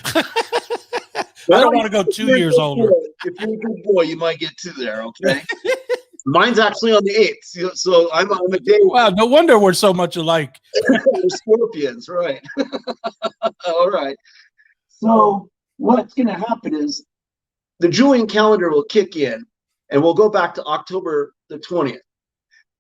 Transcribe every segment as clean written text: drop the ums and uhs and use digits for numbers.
I don't want to go 2 years older. If you're a good boy, you might get 2 there, okay? Mine's actually on the 8th, so I'm on the day. Wow, no wonder we're so much alike. We're Scorpions, right? All right. So what's going to happen is the Julian calendar will kick in, and we'll go back to October the 20th.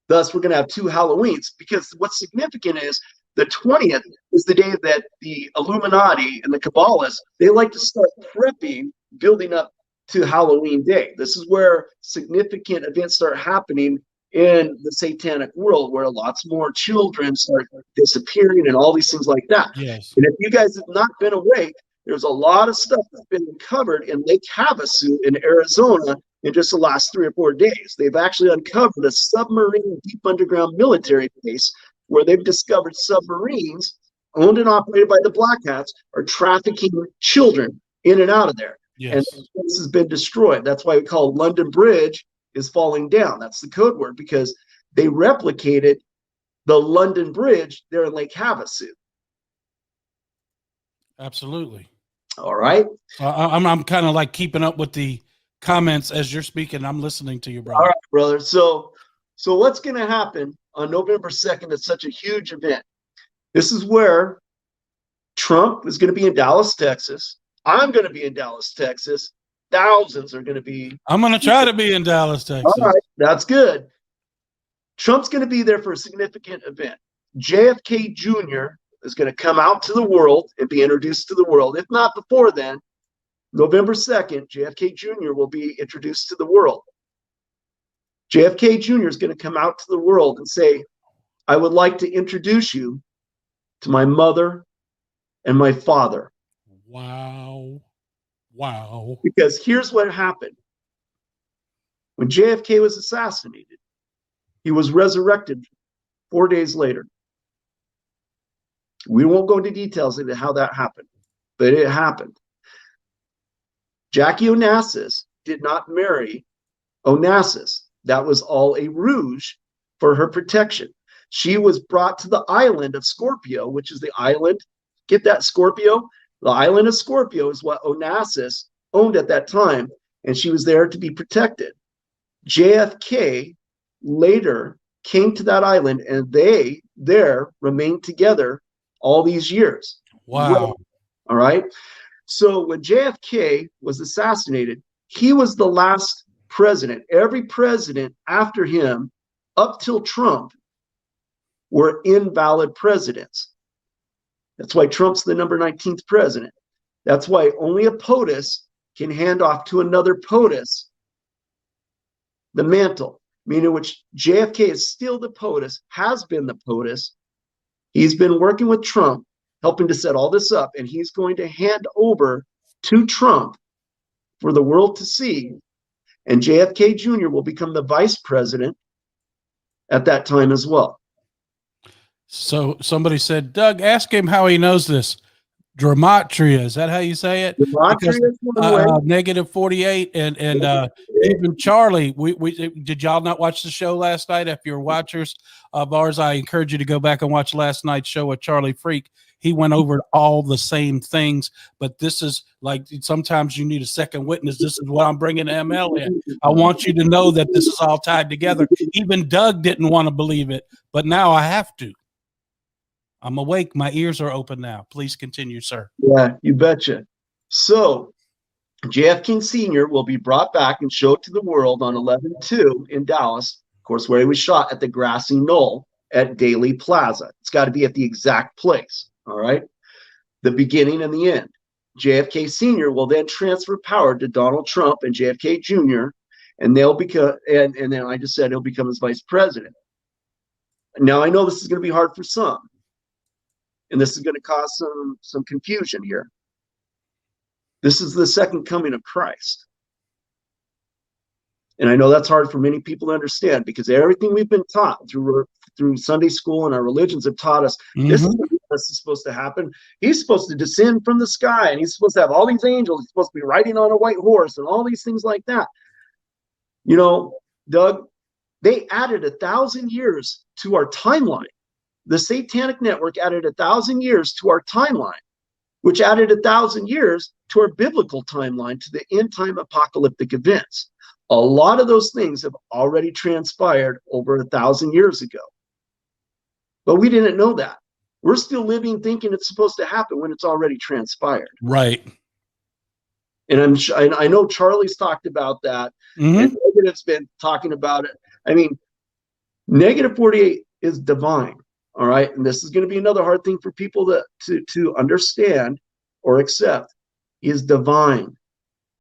Thus, we're going to have 2 Halloweens, because what's significant is the 20th is the day that the Illuminati and the Kabbalists, they like to start prepping, building up to Halloween Day. This is where significant events start happening in the satanic world, where lots more children start disappearing and all these things like that. Yes. And if you guys have not been awake, there's a lot of stuff that's been uncovered in Lake Havasu in Arizona in just the last 3 or 4 days. They've actually uncovered a submarine deep underground military base where they've discovered submarines owned and operated by the Black Hats are trafficking children in and out of there. Yes. And this has been destroyed. That's why we call London Bridge is falling down. That's the code word, because they replicated the London Bridge there in Lake Havasu. Absolutely. All right. I'm kind of like keeping up with the comments as you're speaking. I'm listening to you, brother. All right, brother. So what's going to happen on November 2nd? It's such a huge event. This is where Trump is going to be in Dallas, Texas. I'm going to be in Dallas, Texas. Thousands are going to be. I'm going to try to be in Dallas, Texas. All right, that's good. Trump's going to be there for a significant event. JFK Jr. is going to come out to the world and be introduced to the world. If not before then, November 2nd, JFK Jr. will be introduced to the world. JFK Jr. is going to come out to the world and say, I would like to introduce you to my mother and my father. Wow. Wow. Because here's what happened. When JFK was assassinated, he was resurrected 4 days later. We won't go into details into how that happened, but it happened. Jackie Onassis did not marry Onassis. That was all a ruse for her protection. She was brought to the island of Scorpio, which is the island. Get that, Scorpio? The island of Scorpio is what Onassis owned at that time, and she was there to be protected. JFK later came to that island, and they there remained together all these years. Wow. All right. So when JFK was assassinated, he was the last president. Every president after him, up till Trump, were invalid presidents. That's why Trump's the number 19th president. That's why only a POTUS can hand off to another POTUS the mantle, meaning which JFK is still the POTUS, has been the POTUS. He's been working with Trump, helping to set all this up, and he's going to hand over to Trump for the world to see. And JFK Jr. will become the vice president at that time as well. So somebody said, Doug, ask him how he knows this. Gematria, is that how you say it? Negative 48, and even Charlie. We did y'all not watch the show last night? If you're watchers of ours, I encourage you to go back and watch last night's show with Charlie Freak. He went over all the same things, but this is like sometimes you need a second witness. This is what I'm bringing ML in. I want you to know that this is all tied together. Even Doug didn't want to believe it, but now I have to. I'm awake. My ears are open now. Please continue, sir. Yeah, you betcha. So JFK Sr. will be brought back and showed to the world on 11/2 in Dallas, of course, where he was shot at the grassy knoll at Daley Plaza. It's got to be at the exact place, all right? The beginning and the end. JFK Sr. will then transfer power to Donald Trump and JFK Jr., and they'll become, and then I just said he'll become his vice president. Now, I know this is going to be hard for some, and this is going to cause some confusion here. This is the second coming of Christ. And I know that's hard for many people to understand, because everything we've been taught through Sunday school and our religions have taught us, this is supposed to happen. He's supposed to descend from the sky, and he's supposed to have all these angels. He's supposed to be riding on a white horse and all these things like that. You know, Doug, they added 1,000 years to our timeline. The Satanic Network added 1,000 years to our timeline which added 1,000 years to our biblical timeline, to the end time apocalyptic events. A lot of those things have already transpired over 1,000 years ago. But we didn't know that. We're still living thinking it's supposed to happen when it's already transpired. Right. And I know Charlie's talked about that, and Negative's been talking about it. I mean, negative 48 is divine, all right? And this is going to be another hard thing for people to understand or accept. He is divine.